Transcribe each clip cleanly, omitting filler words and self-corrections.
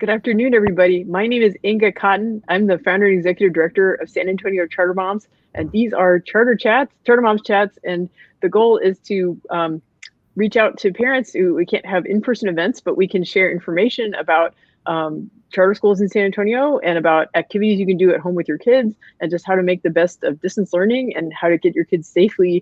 Good afternoon, everybody. My name is Inga Cotton. I'm the founder and executive director of San Antonio Charter Moms, and these are Charter Chats, Charter Moms Chats, and the goal is to reach out to parents who we can't have in-person events, but we can share information about charter schools in San Antonio and about activities you can do at home with your kids and just how to make the best of distance learning and how to get your kids safely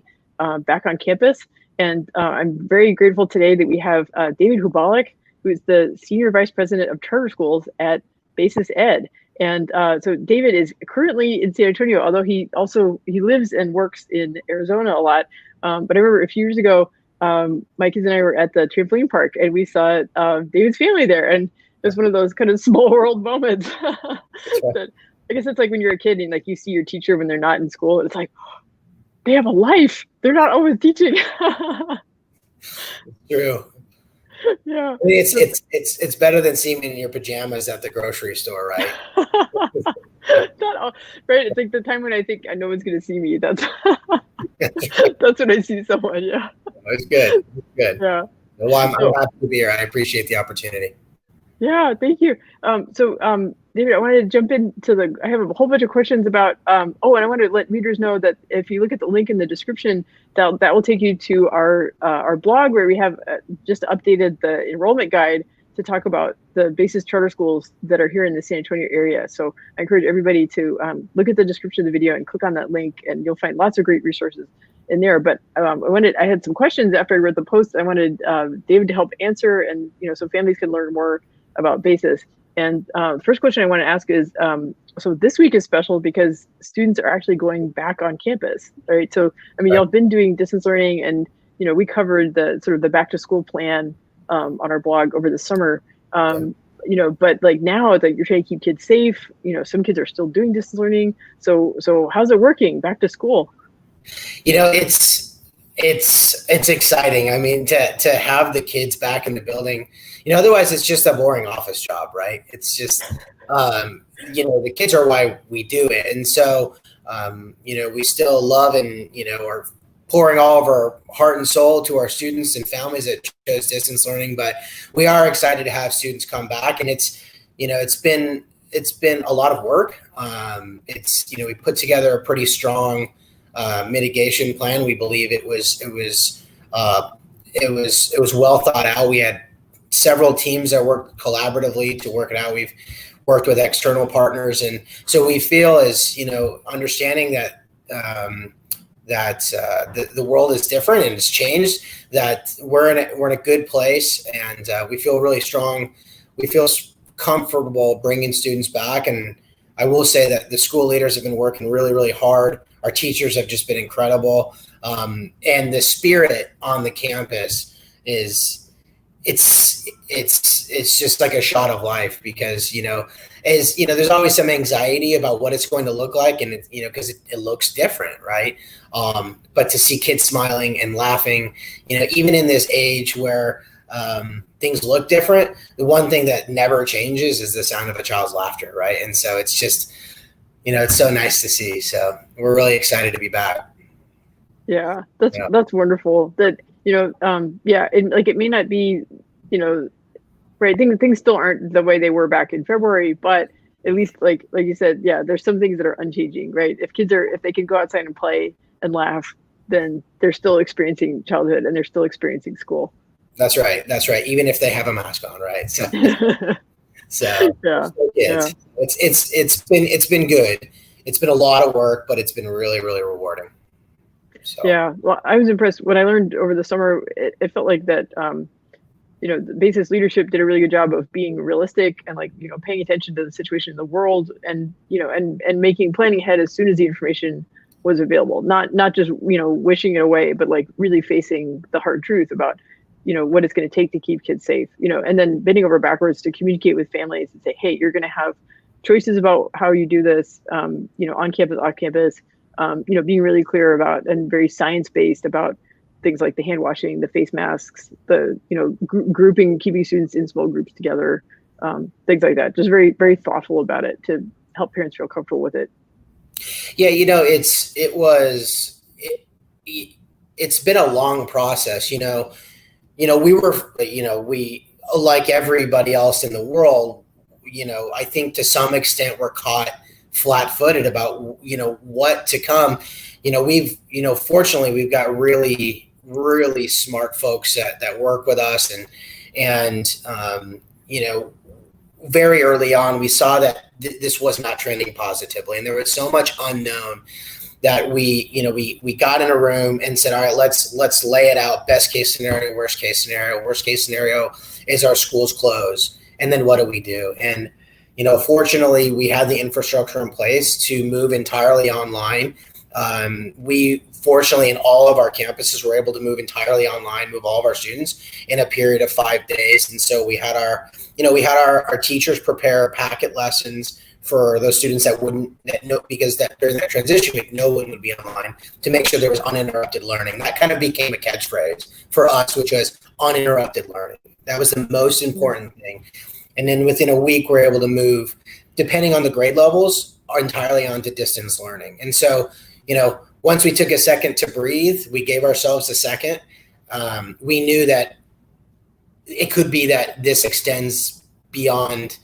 back on campus. And I'm very grateful today that we have David Hubalik, who is the Senior Vice President of Charter Schools at BASIS.ed. And so David is currently in San Antonio, although he lives and works in Arizona a lot. But I remember a few years ago, my kids and I were at the trampoline park and we saw David's family there. And it was one of those kind of small world moments. That, I guess it's like when you're a kid and like you see your teacher when they're not in school, and it's like, oh, they have a life. They're not always teaching. True. Yeah. I mean, it's better than seeing me in your pajamas at the grocery store, right? Not all, right. It's like the time when I think no one's going to see me. That's that's when I see someone. Yeah. It's good. It's good. Yeah. Well, I'm happy to be here. I appreciate the opportunity. Yeah, thank you. David, I wanted to jump into I have a whole bunch of questions about, and I want to let readers know that if you look at the link in the description, that will take you to our blog where we have just updated the enrollment guide to talk about the BASIS charter schools that are here in the San Antonio area. So I encourage everybody to look at the description of the video and click on that link, and you'll find lots of great resources in there. But I had some questions after I read the post. I wanted David to help answer, and so families can learn more about BASIS. And first question I want to ask is, so this week is special because students are actually going back on campus, right? So, I mean, y'all have been doing distance learning, and, we covered the sort of the back to school plan on our blog over the summer, but like now it's like you're trying to keep kids safe. Some kids are still doing distance learning. So how's it working back to school? It's exciting. I mean, to have the kids back in the building, otherwise it's just a boring office job, right? It's just, the kids are why we do it. And so, we still love and, are pouring all of our heart and soul to our students and families that chose distance learning, but we are excited to have students come back. And it's been a lot of work. We put together a pretty strong mitigation plan. We believe it was well thought out. We had several teams that worked collaboratively to work it out. We've worked with external partners, and so we feel understanding that the world is different and it's changed, that we're in a good place, and we feel really strong. We feel comfortable bringing students back, and I will say that the school leaders have been working really, really hard. Our teachers have just been incredible. And the spirit on the campus it's just like a shot of life because, there's always some anxiety about what it's going to look like. And because it looks different, right? But to see kids smiling and laughing, even in this age where things look different, the one thing that never changes is the sound of a child's laughter, right? And so it's just, it's so nice to see. So we're really excited to be back. Yeah, that's wonderful. That it may not be, right. Things still aren't the way they were back in February, but at least like you said, yeah, there's some things that are unchanging, right? If they can go outside and play and laugh, then they're still experiencing childhood and they're still experiencing school. That's right. Even if they have a mask on, right? So. It's been good. It's been a lot of work, but it's been really, really rewarding. So. Yeah, well, I was impressed. What I learned over the summer, it felt like that, the BASIS leadership did a really good job of being realistic and paying attention to the situation in the world and, and planning ahead as soon as the information was available, not just, wishing it away, but really facing the hard truth about, what it's going to take to keep kids safe, and then bending over backwards to communicate with families and say, hey, you're going to have choices about how you do this, on campus, off campus, being really clear about and very science-based about things like the hand washing, the face masks, the, grouping, keeping students in small groups together, things like that. Just very, very thoughtful about it to help parents feel comfortable with it. Yeah, it's been a long process. We like everybody else in the world, I think to some extent we're caught flat-footed about, what to come. Fortunately we've got really, really smart folks that work with us, and very early on we saw that this was not trending positively, and there was so much unknown that we got in a room and said, all right, let's lay it out. Best case scenario, worst case scenario. Worst case scenario is our schools close. And then what do we do? And, fortunately we had the infrastructure in place to move entirely online. We fortunately in all of our campuses were able to move entirely online, move all of our students in a period of 5 days. And so we had our teachers prepare packet lessons for those students because during that transition week, no one would be online, to make sure there was uninterrupted learning. That kind of became a catchphrase for us, which was uninterrupted learning. That was the most important thing. And then within a week, we're able to move, depending on the grade levels, entirely onto distance learning. And so, once we took a second to breathe, we gave ourselves a second. We knew that it could be that this extends beyond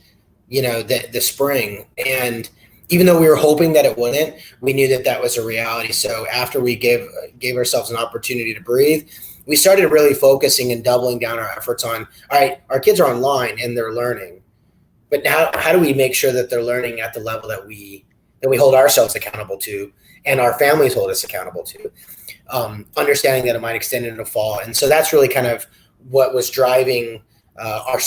the spring. And even though we were hoping that it wouldn't, we knew that was a reality. So after we gave ourselves an opportunity to breathe, we started really focusing and doubling down our efforts on, all right, our kids are online and they're learning, but now how do we make sure that they're learning at the level that we hold ourselves accountable to and our families hold us accountable to, understanding that it might extend into fall. And so that's really kind of what was driving our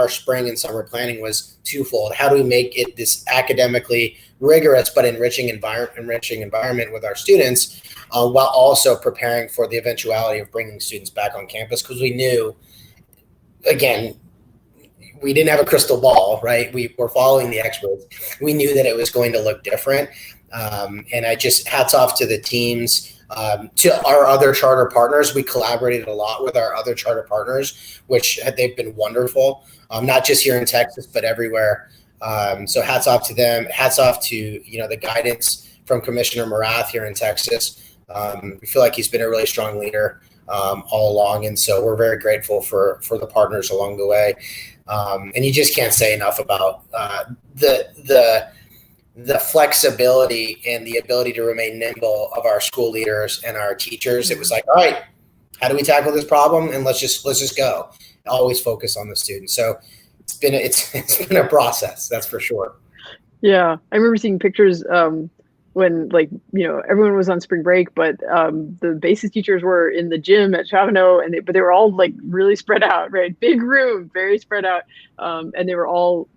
spring and summer planning was twofold. How do we make it this academically rigorous but enriching environment with our students, while also preparing for the eventuality of bringing students back on campus? Because we knew, again, we didn't have a crystal ball, right? We were following the experts. We knew that it was going to look different. And I just hats off to the teams. To our other charter partners, we collaborated a lot with our other charter partners, which they've been wonderful, not just here in Texas, but everywhere. So hats off to them. Hats off to the guidance from Commissioner Morath here in Texas. We feel like he's been a really strong leader all along, and so we're very grateful for the partners along the way. And you just can't say enough about the flexibility and the ability to remain nimble of our school leaders and our teachers. It was like, all right, how do we tackle this problem? And let's just go. Always focus on the students. So it's been a process, that's for sure. Yeah, I remember seeing pictures when everyone was on spring break, but the BASIS teachers were in the gym at Chavano, but they were all really spread out, right? Big room, very spread out, and they were all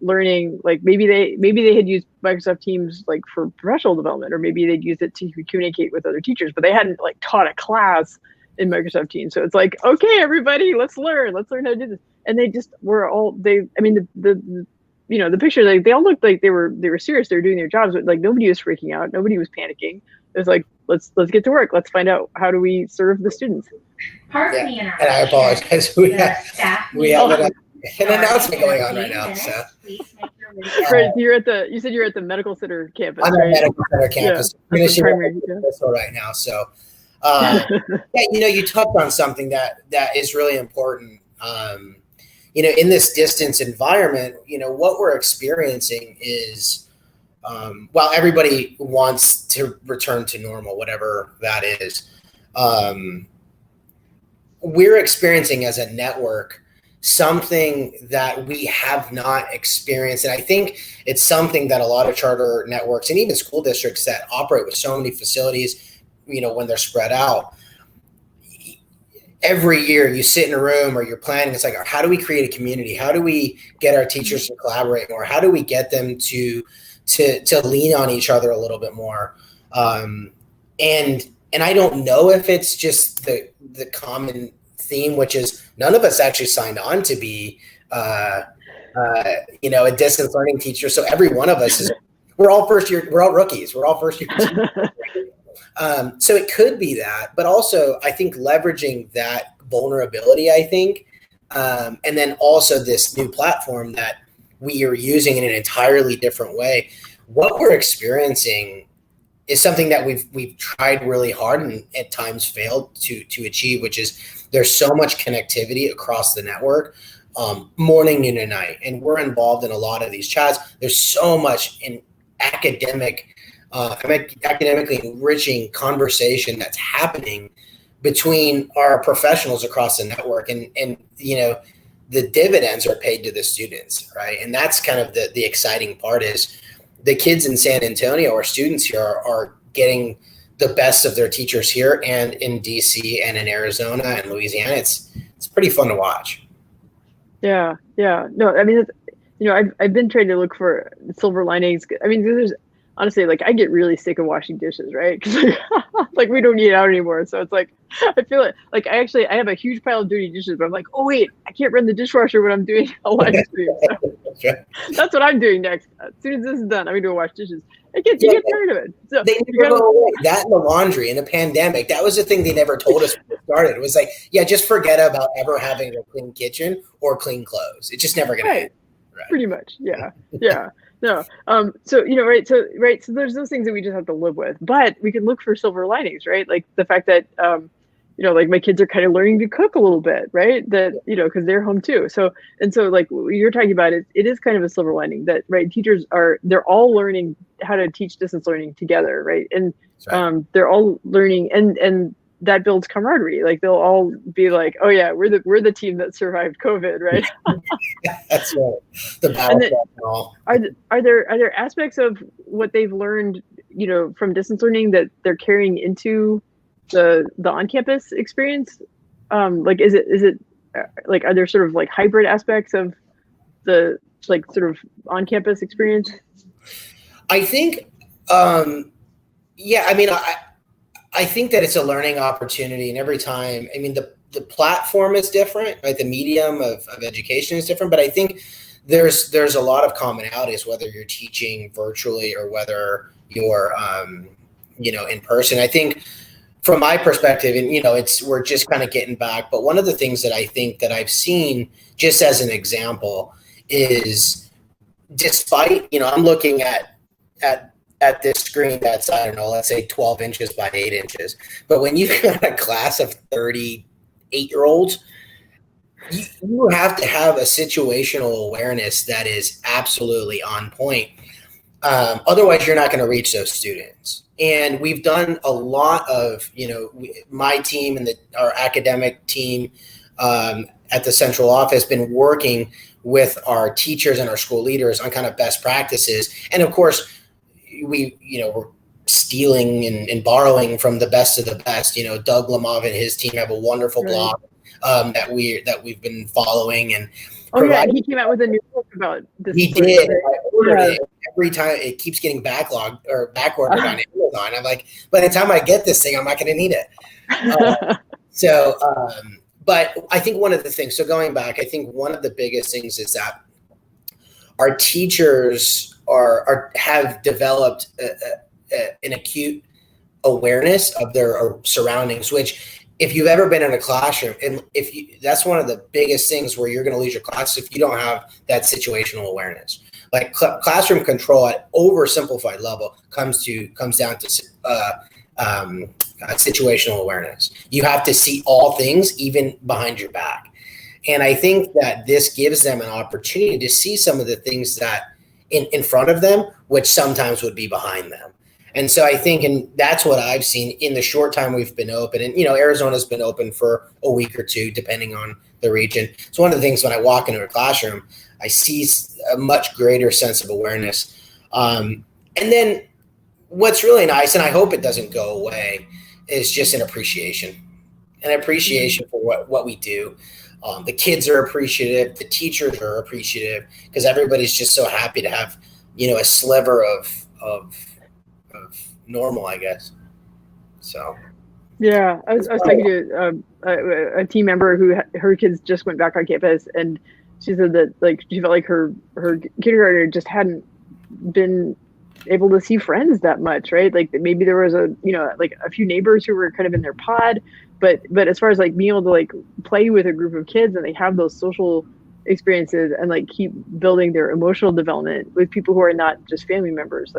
learning. Maybe they had used Microsoft Teams for professional development, or maybe they'd used it to communicate with other teachers, but they hadn't taught a class in Microsoft Teams. So it's okay, everybody, let's learn how to do this. And they just were all the picture, they all looked like they were serious. They were doing their jobs, but nobody was freaking out. Nobody was panicking. It was let's get to work. Let's find out, how do we serve the students? And I apologize. We have an announcement going on right now. So. Right, you said you're at the medical center campus. I'm right? at the medical center campus. Yeah, Finishing right now. So, you touched on something that is really important. In this distance environment, what we're experiencing is, while everybody wants to return to normal, whatever that is, we're experiencing as a network something that we have not experienced. And I think it's something that a lot of charter networks and even school districts that operate with so many facilities, when they're spread out, every year you sit in a room or you're planning, it's how do we create a community? How do we get our teachers to collaborate more? How do we get them to lean on each other a little bit more? And I don't know if it's just the common theme, which is none of us actually signed on to be, a distance learning teacher. So every one of us we're all rookies. We're all first year teachers. So it could be that, but also I think leveraging that vulnerability, and then also this new platform that we are using in an entirely different way. What we're experiencing is something that we've tried really hard and at times failed to achieve, which is there's so much connectivity across the network morning, noon, and night. And we're involved in a lot of these chats. There's so much in academically enriching conversation that's happening between our professionals across the network, and the dividends are paid to the students, right? And that's kind of the exciting part, is the kids in San Antonio, or students here, are getting the best of their teachers here, and in DC and in Arizona and Louisiana. It's pretty fun to watch. Yeah. No, I mean, I've been trying to look for silver linings. I mean, there's honestly, like, I get really sick of washing dishes, right? Because like we don't eat out anymore. So it's like, I feel like I have a huge pile of dirty dishes, but I'm like, oh wait, I can't run the dishwasher when I'm doing a live stream. So that's what I'm doing next. As soon as this is done, I'm gonna go wash dishes. You get tired of it. So they never go away. That and the laundry in a pandemic. That was the thing they never told us when we started. It was like, yeah, just forget about ever having a clean kitchen or clean clothes. It's just never gonna happen. Right. Pretty much. Yeah. No. So, right. So there's those things that we just have to live with, but we can look for silver linings, right? Like the fact that, like my kids are kind of learning to cook a little bit, right? That, cause they're home too. So like what you're talking about, it is kind of a silver lining that, right. Teachers they're all learning how to teach distance learning together. Right. And, they're all learning and that builds camaraderie. Like they'll all be like, oh yeah, we're the team that survived COVID, right? That's right. The battle and all. Are there aspects of what they've learned, from distance learning that they're carrying into the on-campus experience? Like is it like, are there sort of like hybrid aspects of the like sort of on-campus experience? I think I think that it's a learning opportunity, and every time, I mean, the platform is different, right? The medium of education is different, but I think there's a lot of commonalities, whether you're teaching virtually or whether you're, in person. I think from my perspective, and, we're just kind of getting back, but one of the things that I think that I've seen, just as an example, is despite, I'm looking at this screen that's, I don't know, let's say 12 inches by 8 inches. But when you've got a class of 38-year-olds, you have to have a situational awareness that is absolutely on point. Otherwise, you're not going to reach those students. And we've done a lot of, my team and our academic team at the central office been working with our teachers and our school leaders on kind of best practices. And of course, we're stealing and borrowing from the best of the best. Doug Lamov and his team have a wonderful blog that we've been following, and he came out with a new book about this. He did. I ordered it. Every time it keeps getting backlogged or backordered on Amazon. I'm like, by the time I get this thing, I'm not going to need it. But I think one of the things. So going back, I think one of the biggest things is that our teachers have developed an acute awareness of their surroundings, which if you've ever been in a classroom, and that's one of the biggest things where you're going to lose your class if you don't have that situational awareness. Like classroom control at oversimplified level comes down to situational awareness. You have to see all things, even behind your back. And I think that this gives them an opportunity to see some of the things that in front of them, which sometimes would be behind them. And so I think, and that's what I've seen in the short time we've been open. And, Arizona's been open for a week or two, depending on the region. So one of the things when I walk into a classroom, I see a much greater sense of awareness. And then what's really nice, and I hope it doesn't go away, is just an appreciation for what we do. The kids are appreciative. The teachers are appreciative because everybody's just so happy to have, a sliver of normal, I guess. So. Yeah, I was talking to a team member who her kids just went back on campus, and she said that she felt like her kindergartner just hadn't been able to see friends that much, right? Like maybe there was a few neighbors who were kind of in their pod, but as far as being able to play with a group of kids and they have those social experiences and keep building their emotional development with people who are not just family members,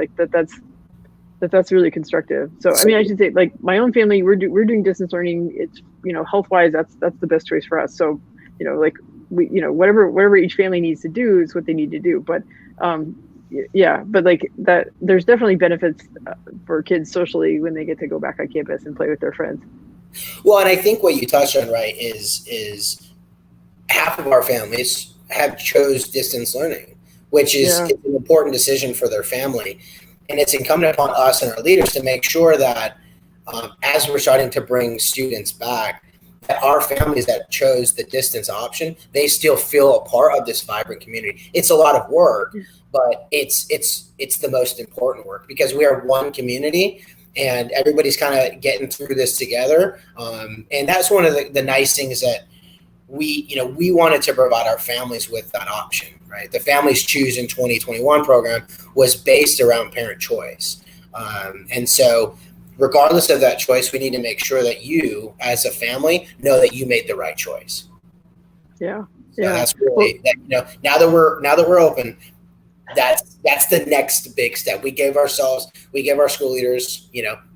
that's really constructive. So I mean, I should say my own family, we're doing distance learning. It's health wise, that's the best choice for us. So whatever each family needs to do is what they need to do. But yeah, but like that, there's definitely benefits for kids socially when they get to go back on campus and play with their friends. Well, and I think what you touched on, right, is half of our families have chose distance learning, which is Yeah. it's an important decision for their family. And it's incumbent upon us and our leaders to make sure that as we're starting to bring students back, that our families that chose the distance option, they still feel a part of this vibrant community. It's a lot of work, but it's the most important work because we are one community and everybody's kind of getting through this together. And that's one of the nice things that we wanted to provide our families with that option, right? The Families Choose in 2021 program was based around parent choice. And so regardless of that choice, we need to make sure that you as a family know that you made the right choice. Yeah. So that's really, now that we're open, that's the next big step. We gave our school leaders,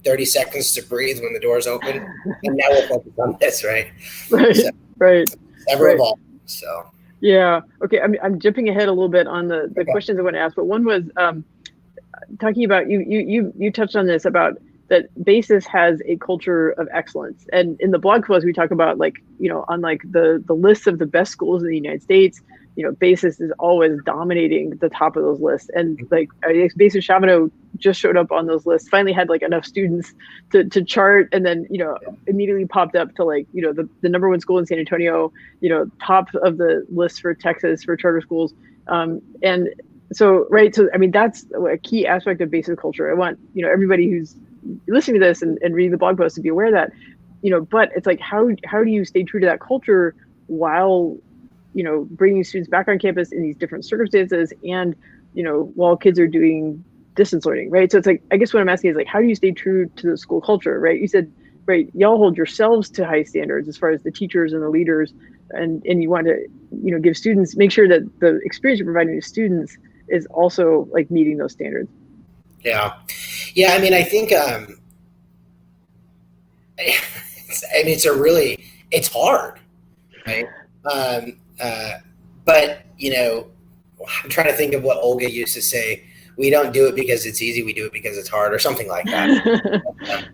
30 seconds to breathe when the doors open, and now we're focused on this, right? Right. So, right. Ever evolving. So. Yeah. Okay. I'm jumping ahead a little bit on the questions I want to ask, but one was talking about you touched on this about that BASIS has a culture of excellence, and in the blog post we talk about on the list of the best schools in the United States. BASIS is always dominating the top of those lists. And I guess BASIS Chavano just showed up on those lists, finally had enough students to chart, and then, immediately popped up to the number one school in San Antonio, top of the list for Texas for charter schools. And so, right. So, I mean, that's a key aspect of BASIS culture. I want, everybody who's listening to this and reading the blog post to be aware of that, but it's how do you stay true to that culture while bringing students back on campus in these different circumstances and, while kids are doing distance learning, right? So it's I guess what I'm asking is how do you stay true to the school culture, right? You said, right, y'all hold yourselves to high standards as far as the teachers and the leaders, and you want to, give students, make sure that the experience you're providing to students is also meeting those standards. Yeah. I mean, I think, it's hard, right? But I'm trying to think of what Olga used to say. We don't do it because it's easy. We do it because it's hard, or something like that.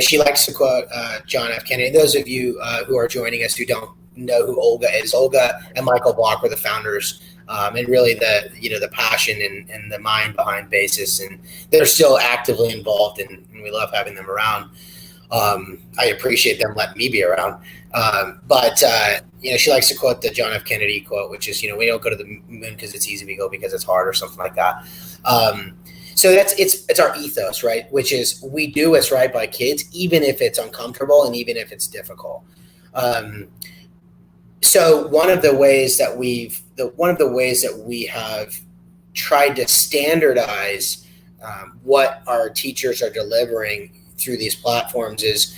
She likes to quote John F. Kennedy. Those of you who are joining us who don't know who Olga is, Olga and Michael Block were the founders, and really the passion and the mind behind BASIS, and they're still actively involved, and we love having them around. I appreciate them letting me be around. But she likes to quote the John F. Kennedy quote, which is, we don't go to the moon because it's easy, we go because it's hard, or something like that. So it's our ethos, right? Which is we do what's right by kids, even if it's uncomfortable and even if it's difficult. So one of the ways that we have tried to standardize what our teachers are delivering through these platforms is,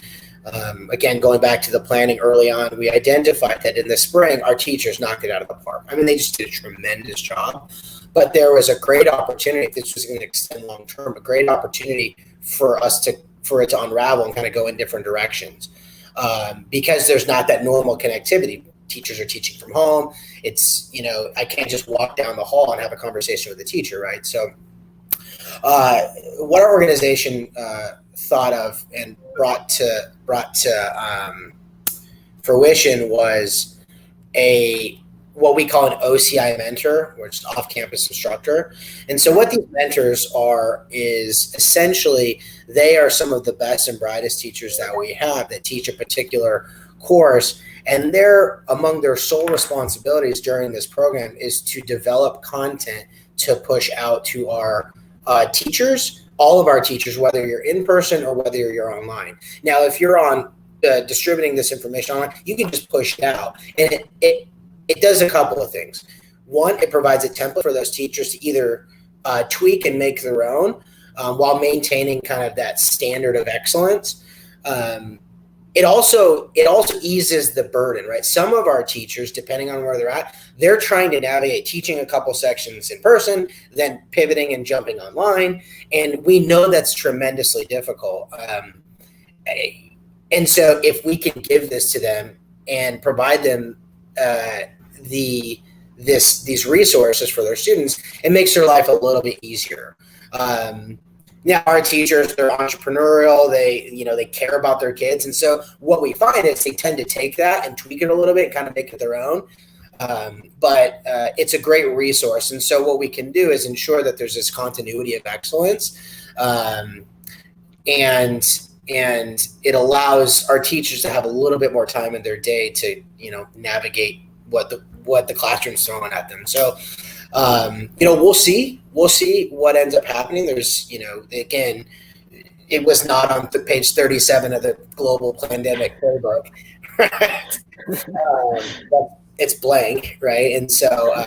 again, going back to the planning early on, we identified that in the spring, our teachers knocked it out of the park. I mean, they just did a tremendous job, but there was a great opportunity, if this was going to extend long-term, a great opportunity for it to unravel and kind of go in different directions. Because there's not that normal connectivity. Teachers are teaching from home. It's, I can't just walk down the hall and have a conversation with the teacher, right? So what our organization thought of and brought to fruition was what we call an OCI mentor, which is off-campus instructor. And so what these mentors are is essentially they are some of the best and brightest teachers that we have that teach a particular course. And among their sole responsibilities during this program is to develop content to push out to our teachers, all of our teachers, whether you're in person or whether you're online. Now, if you're on distributing this information online, you can just push it out. And it does a couple of things. One, it provides a template for those teachers to either tweak and make their own while maintaining kind of that standard of excellence. It also eases the burden, right? Some of our teachers, depending on where they're at, they're trying to navigate teaching a couple sections in person, then pivoting and jumping online. And we know that's tremendously difficult. And so if we can give this to them and provide them these resources for their students, it makes their life a little bit easier. Now our teachers, they're entrepreneurial, they care about their kids. And so what we find is they tend to take that and tweak it a little bit, kind of make it their own. But it's a great resource. And so what we can do is ensure that there's this continuity of excellence. And it allows our teachers to have a little bit more time in their day to, navigate what the classroom's throwing at them. So, we'll see what ends up happening. There's, again, it was not on page 37 of the global pandemic playbook, right? It's blank, right? And so I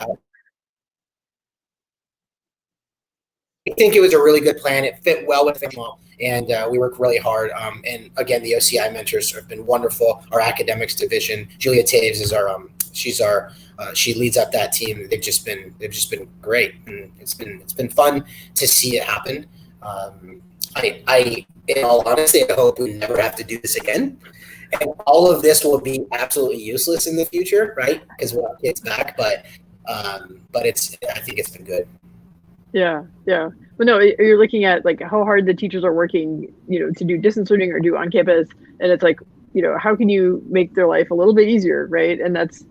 think it was a really good plan. It fit well with them all, and we work really hard. And again, the OCI mentors have been wonderful. Our academics division, Julia Taves is she leads up that team. They've just been great, and it's been fun to see it happen. In all honesty, I hope we never have to do this again. And all of this will be absolutely useless in the future, right? Because we'll have kids back, but I think it's been good. Yeah. Well, no, you're looking at like how hard the teachers are working, to do distance learning or do on campus, and it's like, how can you make their life a little bit easier, right? And that's,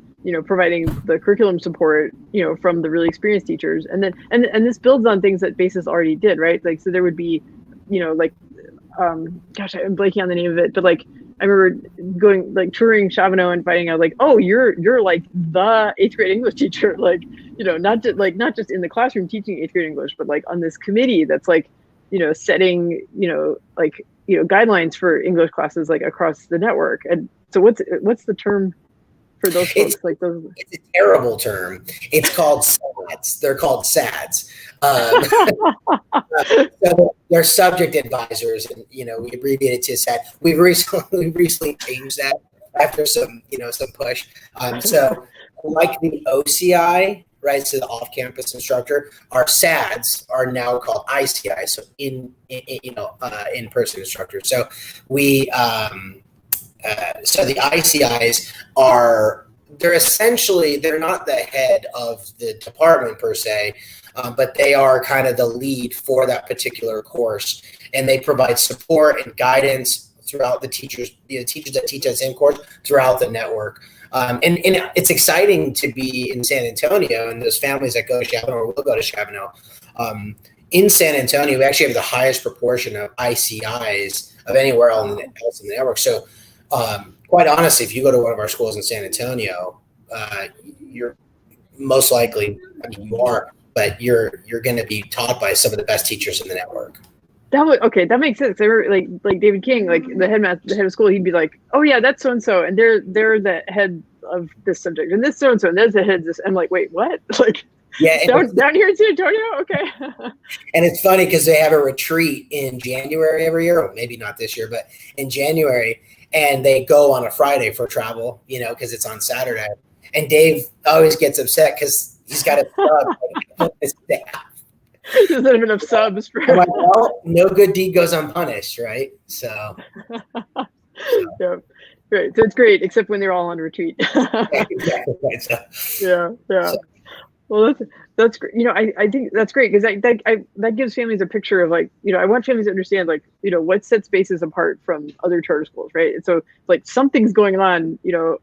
providing the curriculum support, from the really experienced teachers, and then and this builds on things that BASIS already did, right? Like, so there would be, gosh, I'm blanking on the name of it, but like I remember going like touring Chavano and finding out like, oh, you're like the 8th grade English teacher, like, not just in the classroom teaching 8th grade English, but like on this committee that's like, setting, guidelines for English classes like across the network. And so what's the term for those folks? It's a terrible term. It's called SADs. They're called SADs. So they're subject advisors, and we abbreviate it to SAD. We've recently changed that after some push. So like the OCI, right? So the off-campus instructor, our SADs are now called ICI, so in-person instructors. So we so the ICIs they're not the head of the department per se, but they are kind of the lead for that particular course, and they provide support and guidance throughout the teachers that teach us in course throughout the network. And it's exciting to be in San Antonio, and those families that go to Chavano or will go to Chavano. In San Antonio, we actually have the highest proportion of ICIs of anywhere else in the network. So quite honestly, if you go to one of our schools in San Antonio, you're most likely, you are, but you're going to be taught by some of the best teachers in the network. That makes sense. They were like David King, like the head of school, he'd be like, oh yeah, that's so and so, and they're the head of this subject, and this so and so, and there's the head of this. I'm like, wait, what? Like, yeah, down here in San Antonio, okay. And it's funny because they have a retreat in January every year, or maybe not this year, but in January, and they go on a Friday for travel, because it's on Saturday. And Dave always gets upset because he's got a sub his staff. There's not enough subs. I'm like, well, no good deed goes unpunished, right? So. Yeah, right. So it's great, except when they're all on retreat. Exactly. Yeah. So. Well, that's great. I think that's great because that gives families a picture of like, I want families to understand like, what sets BASIS apart from other charter schools, right? And so like something's going on,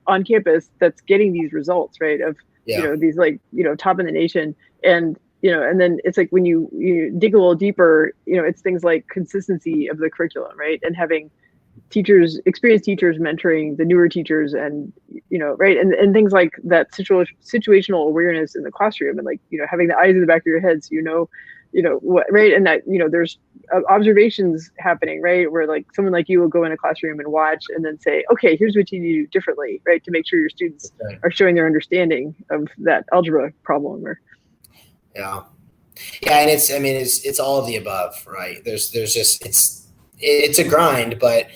on campus that's getting these results, right? Of these like, top in the nation, and and then it's like when you dig a little deeper, it's things like consistency of the curriculum, right? And having experienced teachers mentoring the newer teachers, and right, and things like that situational awareness in the classroom, and like having the eyes in the back of your head, so what, right? And that there's observations happening, right, where like someone like you will go in a classroom and watch and then say, okay, here's what you need to do differently, right, to make sure your students are showing their understanding of that algebra problem. Or and it's all of the above, right? There's just it's a grind, but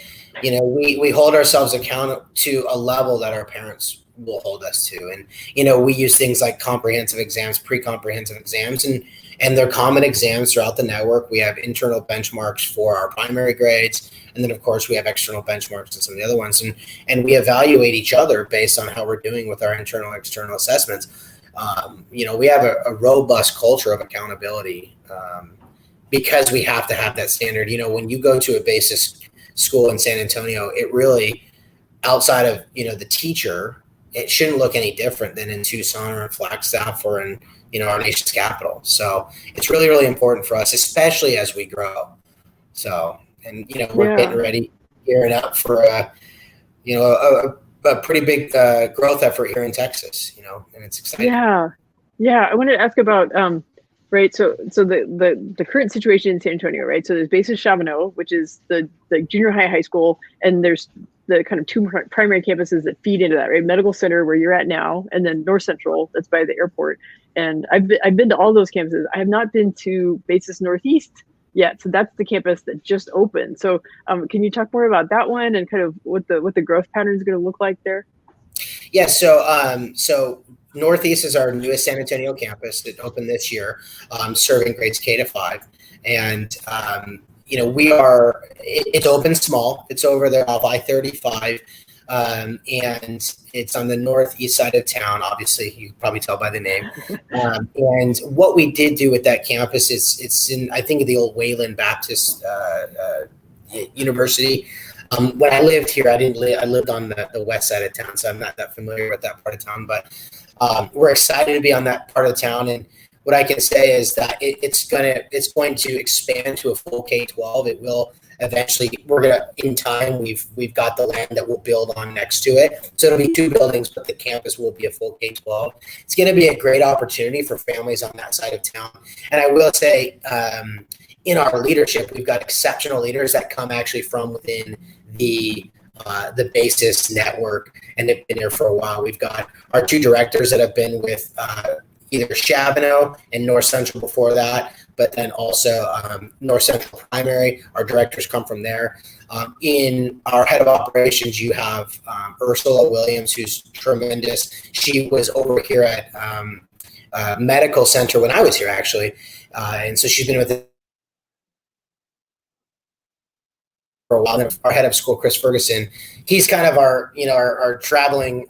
we hold ourselves accountable to a level that our parents will hold us to, and we use things like comprehensive exams, pre-comprehensive exams, and and they're common exams throughout the network. We have internal benchmarks for our primary grades, and then of course we have external benchmarks and some of the other ones, and we evaluate each other based on how we're doing with our internal and external assessments. We have a robust culture of accountability because we have to have that standard. When you go to a BASIS school in San Antonio, it really, outside of the teacher, it shouldn't look any different than in Tucson or in Flagstaff or in our nation's capital. So it's really, really important for us, especially as we grow. So, and we're getting ready, gearing up for a pretty big growth effort here in Texas. And it's exciting. I wanted to ask about right. So the current situation in San Antonio, right? So there's BASIS Chavano, which is the junior high school, and there's the kind of two primary campuses that feed into that, right? Medical Center, where you're at now, and then North Central, that's by the airport. And I've been to all those campuses. I have not been to BASIS Northeast yet. So that's the campus that just opened. So can you talk more about that one and kind of what the growth pattern is going to look like there? Yeah. So Northeast is our newest San Antonio campus that opened this year, serving grades K to 5. And it's open small. It's over there off I-35. And it's on the northeast side of town. Obviously, you can probably tell by the name. And what we did do with that campus is it's in, I think, the old Wayland Baptist University. When I lived here, I lived on the west side of town, so I'm not that familiar with that part of town. But we're excited to be on that part of town. And what I can say is that it's going to expand to a full K-12. It will eventually. In time, we've got the land that we'll build on next to it. So it'll be 2 buildings, but the campus will be a full K-12. It's going to be a great opportunity for families on that side of town. And I will say, in our leadership, we've got exceptional leaders that come actually from within the BASIS network, and they've been here for a while. We've got our 2 directors that have been with either Chavano and North Central before that, but then also North Central Primary. Our directors come from there. In our head of operations, you have Ursula Williams, who's tremendous. She was over here at Medical Center when I was here, actually. And so she's been with it for a while. And our head of school, Chris Ferguson, he's kind of our traveling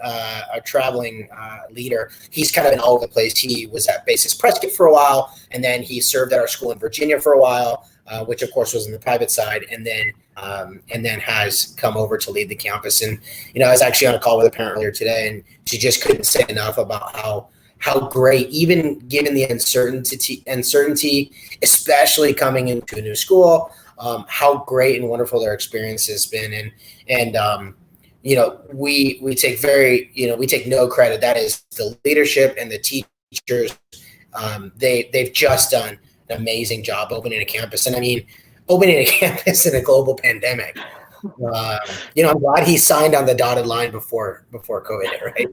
leader. He's kind of in all over the place. He was at BASIS Prescott for a while, and then he served at our school in Virginia for a while, which of course was on the private side, and then has come over to lead the campus. And I was actually on a call with a parent earlier today, and she just couldn't say enough about how great, even given the uncertainty, especially coming into a new school, how great and wonderful their experience has been. And we take no credit. That is the leadership and the teachers. They've just done an amazing job opening a campus. And I mean, opening a campus in a global pandemic. I'm glad he signed on the dotted line before COVID hit, right?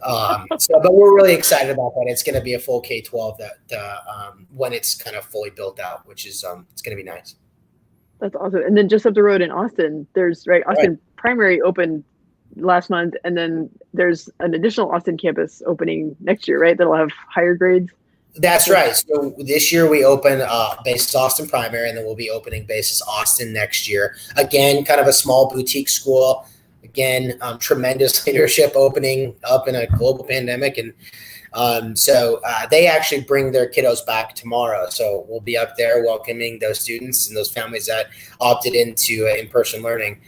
But we're really excited about that. It's going to be a full K-12 that when it's kind of fully built out, which is it's going to be nice. That's awesome. And then just up the road in Austin, there's Austin Primary opened last month, and then there's an additional Austin campus opening next year, right? That'll have higher grades. That's right. So this year we open BASIS Austin Primary, and then we'll be opening BASIS Austin next year. Again, kind of a small boutique school. Again, tremendous leadership opening up in a global pandemic. And so they actually bring their kiddos back tomorrow. So we'll be up there welcoming those students and those families that opted into in-person learning.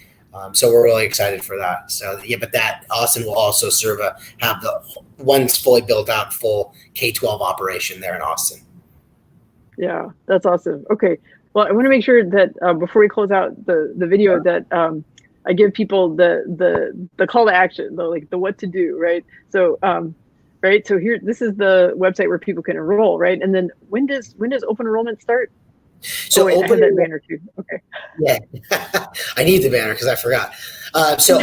So we're really excited for that. So but that Austin will also have the once fully built out full K-12 operation there in Austin. Yeah, that's awesome. Okay. Well, I want to make sure that before we close out the video that I give people the call to action, the what to do, right? So right. So here, this is the website where people can enroll, right? And then when does open enrollment start? So I had that banner too. Okay. Yeah, I need the banner because I forgot. So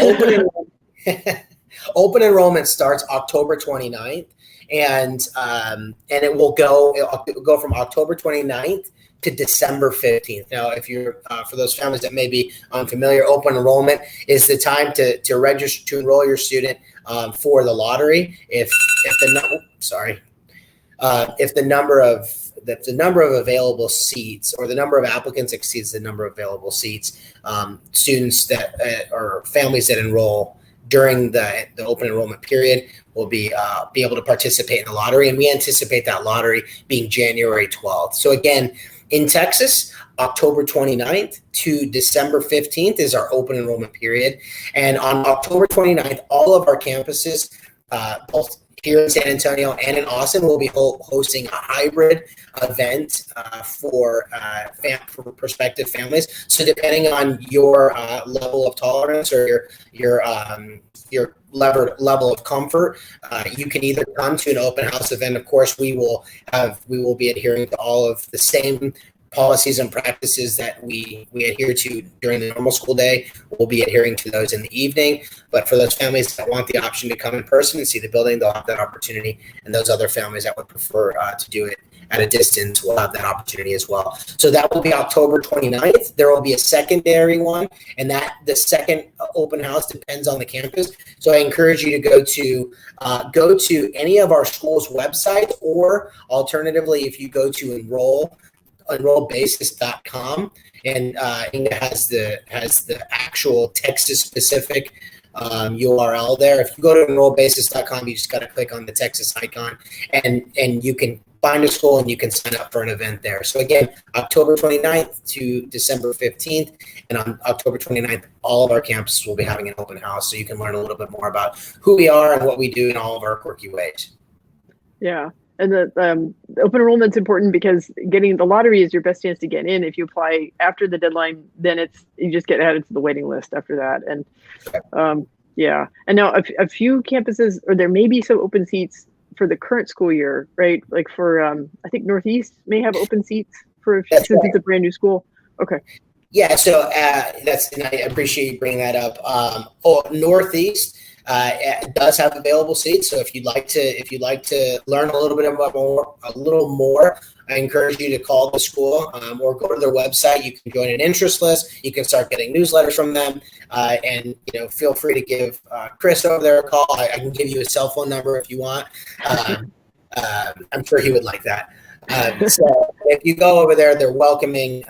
open enrollment starts October 29th, and it will go from October 29th to December 15th. Now, if you're for those families that may be unfamiliar, open enrollment is the time to register to enroll your student that the number of available seats or the number of applicants exceeds the number of available seats, students that or families that enroll during the open enrollment period will be able to participate in the lottery, and we anticipate that lottery being January 12th. So again, in Texas, October 29th to December 15th is our open enrollment period, and on October 29th, all of our campuses, both here in San Antonio and in Austin, will be hosting a hybrid event for prospective families. So depending on your level of tolerance or your level of comfort, you can either come to an open house event. Of course, we will be adhering to all of the same policies and practices that we adhere to during the normal school day. We'll be adhering to those in the evening. But for those families that want the option to come in person and see the building, they'll have that opportunity. And those other families that would prefer to do it at a distance will have that opportunity as well. So that will be October 29th. There will be a secondary one, and that the second open house depends on the campus. So I encourage you to go to any of our schools' websites, or alternatively, if you go to enrollbasis.com, and it has the actual Texas specific URL there. If you go to enrollbasis.com, you just got to click on the Texas icon, and you can find a school and you can sign up for an event there. So again, October 29th to December 15th, and on October 29th, all of our campuses will be having an open house, so you can learn a little bit more about who we are and what we do in all of our quirky ways. Yeah. And the open enrollment's important because getting the lottery is your best chance to get in. If you apply after the deadline, then you just get added to the waiting list after that. And yeah, and now a few campuses, or there may be some open seats for the current school year, right? Like for I think Northeast may have open seats since it's a brand new school. Okay. Yeah, so and I appreciate you bringing that up. Northeast does have available seats. So if you'd like to learn a little more, I encourage you to call the school or go to their website. You can join an interest list. You can start getting newsletters from them, and feel free to give Chris over there a call. I can give you a cell phone number if you want. I'm sure he would like that. So if you go over there, they're welcoming,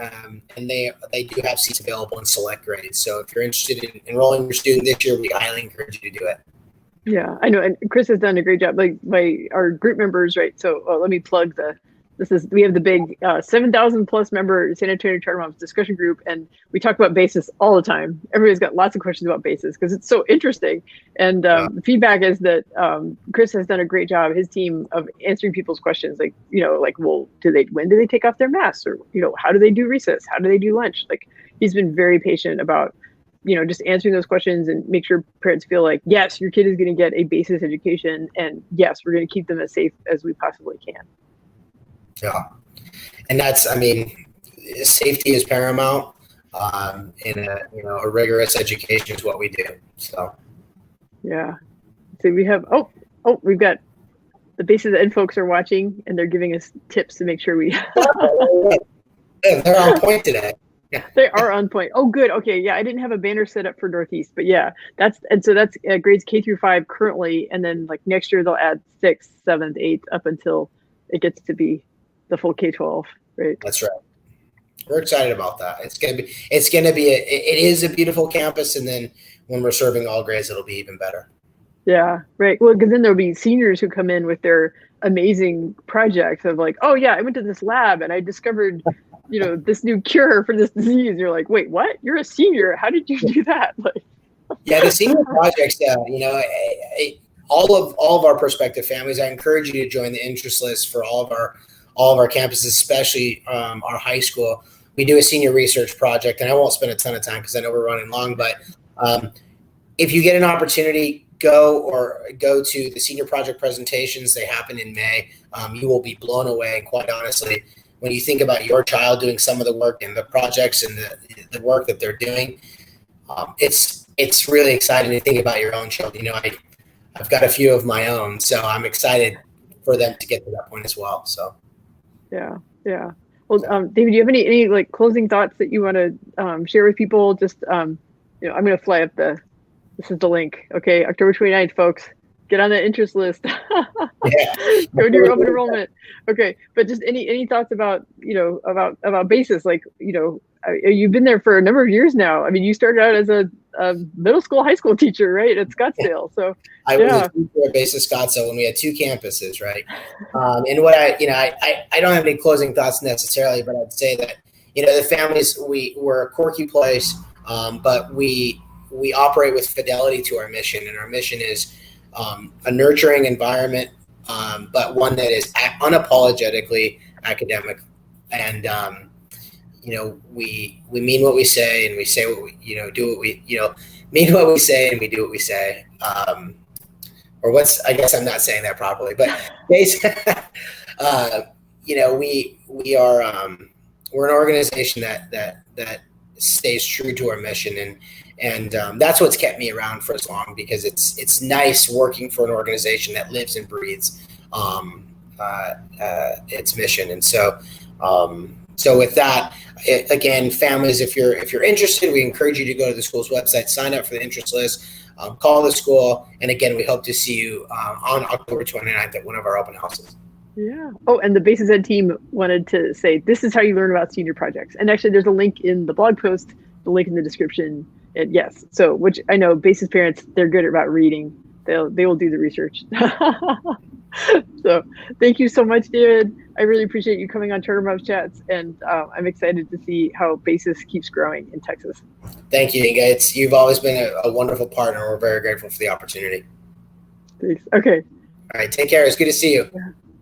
and they do have seats available in select grades. So if you're interested in enrolling your student this year, we highly encourage you to do it. Yeah, I know, and Chris has done a great job. Like our group members, right? So let me plug we have the big 7,000 plus member San Antonio Charter Moms discussion group, and we talk about BASIS all the time. Everybody's got lots of questions about BASIS because it's so interesting. And the feedback is that Chris has done a great job, his team, of answering people's questions. Like, well, when do they take off their masks? Or, how do they do recess? How do they do lunch? Like, he's been very patient about, just answering those questions and make sure parents feel like, yes, your kid is going to get a BASIS education, and yes, we're going to keep them as safe as we possibly can. Yeah, and safety is paramount, and a rigorous education is what we do. So, yeah. So we have we've got the BASIS.ed folks are watching, and they're giving us tips to make sure we. Yeah, they're on point today. Yeah. They are on point. Oh, good. Okay, yeah, I didn't have a banner set up for Northeast, but yeah, that's grades K through 5 currently, and then like next year they'll add 6th, 7th, 8th up until it gets to be the full K-12, right? That's right. We're excited about that. It is a beautiful campus, and then when we're serving all grades, it'll be even better. Yeah, right. Well, because then there'll be seniors who come in with their amazing projects of like, oh yeah, I went to this lab and I discovered, this new cure for this disease. You're like, wait, what? You're a senior. How did you do that? Like, yeah, the senior projects. All of our prospective families, I encourage you to join the interest list for all of our campuses, especially our high school. We do a senior research project, and I won't spend a ton of time because I know we're running long, but if you get an opportunity, go to the senior project presentations. They happen in May. You will be blown away. And quite honestly, when you think about your child doing some of the work and the projects and the work that they're doing, it's really exciting to think about your own children. I've got a few of my own, so I'm excited for them to get to that point as well. So, yeah. Well, David, do you have any like closing thoughts that you want to share with people? Just, I'm going to fly up this is the link. Okay, October 29th, folks. Get on the interest list. Yeah. Go do open enrollment. Okay, but just any thoughts about about BASIS? Like, you've been there for a number of years now. I mean, you started out as a middle school, high school teacher, right, at Scottsdale. So I was a teacher at BASIS Scottsdale when we had 2 campuses, right? And what I don't have any closing thoughts necessarily, but I'd say that the families, we're a quirky place, but we operate with fidelity to our mission, and our mission is a nurturing environment, but one that is unapologetically academic, and we mean what we say, and we say what we do what we mean what we say, and we do what we say. I guess I'm not saying that properly, but basically, we are we're an organization that stays true to our mission, and that's what's kept me around for as long, because it's nice working for an organization that lives and breathes its mission. And so with that, again, families, if you're interested, we encourage you to go to the school's website, sign up for the interest list, call the school, and again, we hope to see you on October 29th at one of our open houses. Yeah. Oh, and the BASIS.ed team wanted to say, this is how you learn about senior projects. And actually, there's a link in the blog post, the link in the description. And yes, so which I know BASIS parents, they're good about reading. They will do the research. So thank you so much, David. I really appreciate you coming on Charter Moms Chats, and I'm excited to see how BASIS keeps growing in Texas. Thank you, Inga. You've always been a wonderful partner. We're very grateful for the opportunity. Thanks. Okay. All right. Take care. It's good to see you. Yeah.